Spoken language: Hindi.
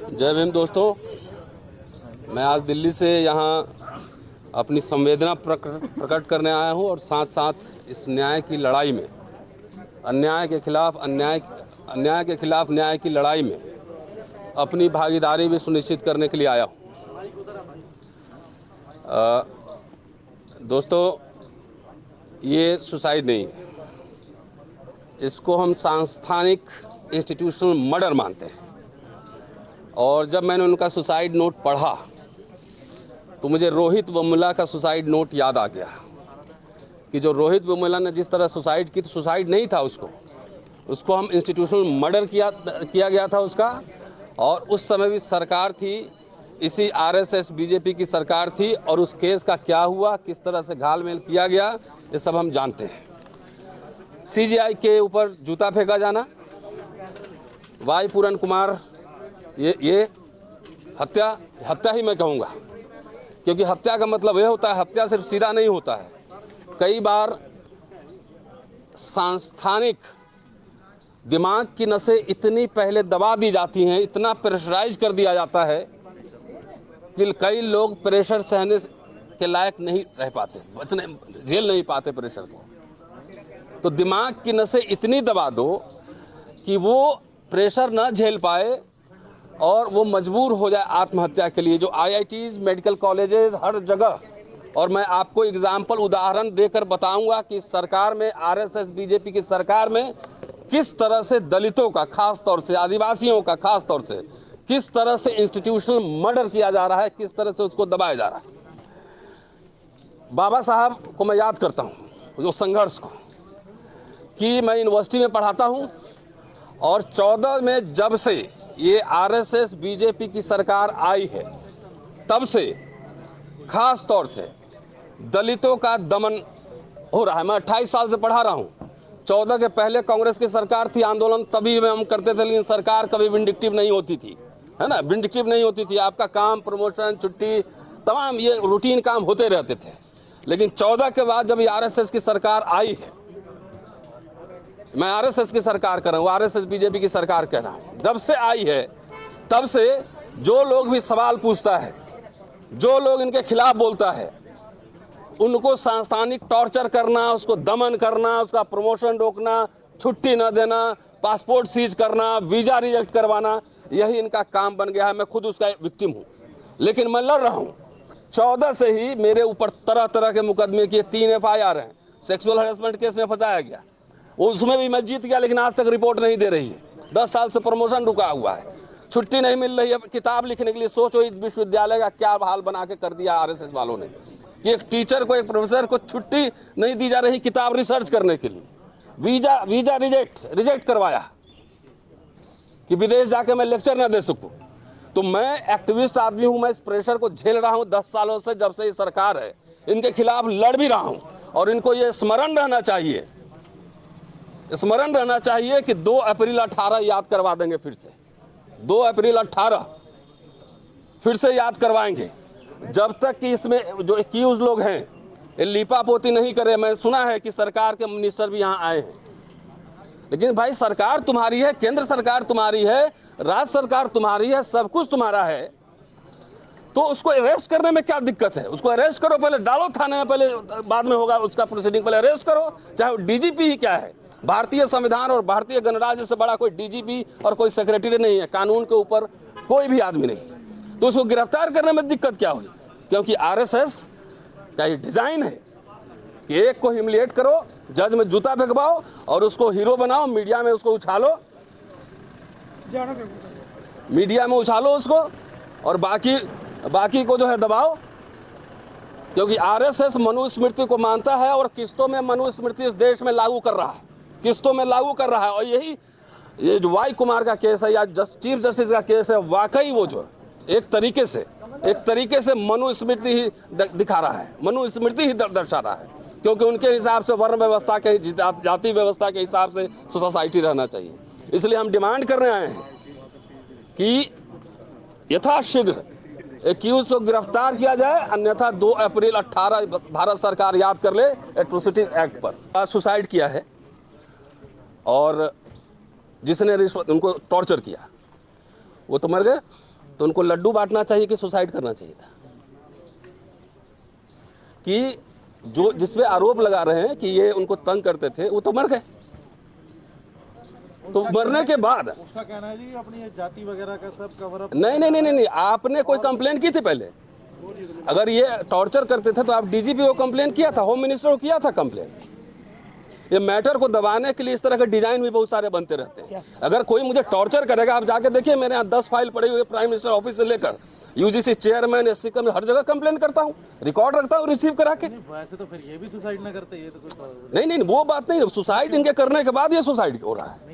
जय भीम दोस्तों, मैं आज दिल्ली से यहाँ अपनी संवेदना प्रकट करने आया हूँ और साथ साथ इस न्याय की लड़ाई में अन्याय के खिलाफ न्याय की लड़ाई में अपनी भागीदारी भी सुनिश्चित करने के लिए आया हूँ। दोस्तों, ये सुसाइड नहीं है, इसको हम सांस्थानिक इंस्टीट्यूशनल मर्डर मानते हैं। और जब मैंने उनका सुसाइड नोट पढ़ा तो मुझे रोहित वेमुला का सुसाइड नोट याद आ गया कि जो रोहित वेमुला ने जिस तरह सुसाइड की, तो सुसाइड नहीं था, उसको हम इंस्टीट्यूशनल मर्डर किया गया था उसका। और उस समय भी सरकार थी, इसी आरएसएस बीजेपी की सरकार थी, और उस केस का क्या हुआ, किस तरह से घालमेल किया गया, ये सब हम जानते हैं। सीजीआई के ऊपर जूता फेंका जाना, वाई पूरन कुमार, ये हत्या ही मैं कहूँगा, क्योंकि हत्या का मतलब यह होता है, हत्या सिर्फ सीधा नहीं होता है। कई बार सांस्थानिक दिमाग की नसें इतनी पहले दबा दी जाती हैं, इतना प्रेशराइज कर दिया जाता है कि कई लोग प्रेशर सहने के लायक नहीं रह पाते, झेल नहीं पाते प्रेशर को। तो दिमाग की नसें इतनी दबा दो कि वो प्रेशर ना झेल पाए और वो मजबूर हो जाए आत्महत्या के लिए। जो आईआईटीज, मेडिकल कॉलेजेस, हर जगह, और मैं आपको एग्जाम्पल, उदाहरण देकर बताऊंगा कि सरकार में, आरएसएस बीजेपी की सरकार में किस तरह से दलितों का, खास तौर से आदिवासियों का, खास तौर से किस तरह से इंस्टीट्यूशनल मर्डर किया जा रहा है, किस तरह से उसको दबाया जा रहा है। बाबा साहब को मैं याद करता हूँ, जो संघर्ष को, कि मैं यूनिवर्सिटी में पढ़ाता हूँ और 14 में जब से ये आरएसएस बीजेपी की सरकार आई है, तब से खास तौर से दलितों का दमन हो रहा है। मैं 28 साल से पढ़ा रहा हूँ। 14 के पहले कांग्रेस की सरकार थी, आंदोलन तभी में हम करते थे, लेकिन सरकार कभी विंडिक्टिव नहीं होती थी, है ना, विंडिक्टिव नहीं होती थी। आपका काम, प्रमोशन, छुट्टी, तमाम ये रूटीन काम होते रहते थे। लेकिन 14 के बाद जब ये आरएसएस की सरकार आई है, मैं आरएसएस की सरकार कर रहा हूँ, आरएसएस बीजेपी की सरकार कह रहा हूँ, जब से आई है तब से जो लोग भी सवाल पूछता है, जो लोग इनके खिलाफ बोलता है, उनको सांस्थानिक टॉर्चर करना, उसको दमन करना, उसका प्रमोशन रोकना, छुट्टी न देना, पासपोर्ट सीज करना, वीजा रिजेक्ट करवाना, यही इनका काम बन गया है। मैं खुद उसका विक्टिम हूँ, लेकिन मैं लड़ रहा हूँ। 14 से ही मेरे ऊपर तरह तरह के मुकदमे किए, 3 FIR हैं, सेक्सुअल हरेसमेंट केस में फंसाया गया, उसमें भी मैं जीत गया, लेकिन आज तक रिपोर्ट नहीं दे रही है। 10 साल से प्रमोशन रुका हुआ है, छुट्टी नहीं मिल रही है किताब लिखने के लिए। सोचो इस विश्वविद्यालय का क्या हाल बना के कर दिया आरएसएस वालों ने, कि एक टीचर को, एक प्रोफेसर को छुट्टी नहीं दी जा रही किताब रिसर्च करने के लिए। वीजा रिजेक्ट करवाया कि विदेश जाके मैं लेक्चर न दे सकूं। तो मैं एक्टिविस्ट आदमी हूं, मैं इस प्रेशर को झेल रहा हूं 10 सालों से, जब से ये सरकार है। इनके खिलाफ लड़ भी रहा हूं, और इनको ये स्मरण रहना चाहिए कि 2 अप्रैल 18 याद करवा देंगे फिर से। 2 अप्रैल 18 फिर से याद करवाएंगे, जब तक कि इसमें जो एक्यूज लोग हैं ये लीपापोती नहीं करे। मैं सुना है कि सरकार के मिनिस्टर भी यहाँ आए हैं, लेकिन भाई सरकार तुम्हारी है, केंद्र सरकार तुम्हारी है, राज्य सरकार तुम्हारी है, सब कुछ तुम्हारा है, तो उसको अरेस्ट करने में क्या दिक्कत है? उसको अरेस्ट करो, पहले डालो थाने में, पहले बाद में होगा उसका प्रोसीडिंग, पहले अरेस्ट करो। चाहे वो डीजीपी ही क्या है, भारतीय संविधान और भारतीय गणराज्य से बड़ा कोई डीजीपी और कोई सेक्रेटरी नहीं है, कानून के ऊपर कोई भी आदमी नहीं। तो उसको गिरफ्तार करने में दिक्कत क्या हुई? क्योंकि आरएसएस का ये डिजाइन है कि एक को ह्यूमिलिएट करो, जज में जूता फेंकवाओ और उसको हीरो बनाओ, मीडिया में उसको उछालो, उसको, और बाकी को जो है दबाओ। क्योंकि आरएसएस मनुस्मृति को मानता है और किस्तों में मनुस्मृति इस देश में लागू कर रहा है, किस्तों में लागू कर रहा है। और यही ये जो वाई कुमार का केस है या चीफ जस्टिस का केस है, वाकई वो जो एक तरीके से मनुस्मृति ही दिखा रहा है, मनुस्मृति ही दर्शा रहा है। क्योंकि उनके हिसाब से वर्ण व्यवस्था के, जाति व्यवस्था के हिसाब से सोसाइटी रहना चाहिए। इसलिए हम डिमांड करने आए हैं कि यथाशीघ्र एक्यूज को गिरफ्तार किया जाए, अन्यथा 2 अप्रैल 18 भारत सरकार याद कर ले एट्रोसिटीज एक्ट पर। सुसाइड किया है और जिसने रिश्वत, उनको टॉर्चर किया, वो तो मर गए, तो उनको लड्डू बांटना चाहिए कि सुसाइड करना चाहिए था? कि जो जिसपे आरोप लगा रहे हैं कि ये उनको तंग करते थे वो तो मर गए, तो मरने के बाद उसका कहना है जी अपनी जाति वगैरह का सब कवर अप। नहीं, आपने कोई कंप्लेंट की थी पहले? अगर ये टॉर्चर करते थे तो आप डीजीपी को कंप्लेंट किया था, होम मिनिस्टर को किया था कंप्लेंट। ये मैटर को दबाने के लिए इस तरह के डिजाइन भी बहुत सारे बनते रहते हैं। अगर कोई मुझे टॉर्चर करेगा, आप जाके देखिए मेरे यहाँ 10 फाइल पड़ी हुई है, प्राइम मिनिस्टर ऑफिस से लेकर यूजीसी चेयरमैन, एससी कम, हर जगह कंप्लेंट करता हूँ, रिकॉर्ड रखता हूँ रिसीव करा के। वैसे तो फिर ये भी सुसाइड ना करते, ये तो कुछ नहीं, वो बात नहीं, सुसाइड इनके करने के बाद ये सुसाइड हो रहा है।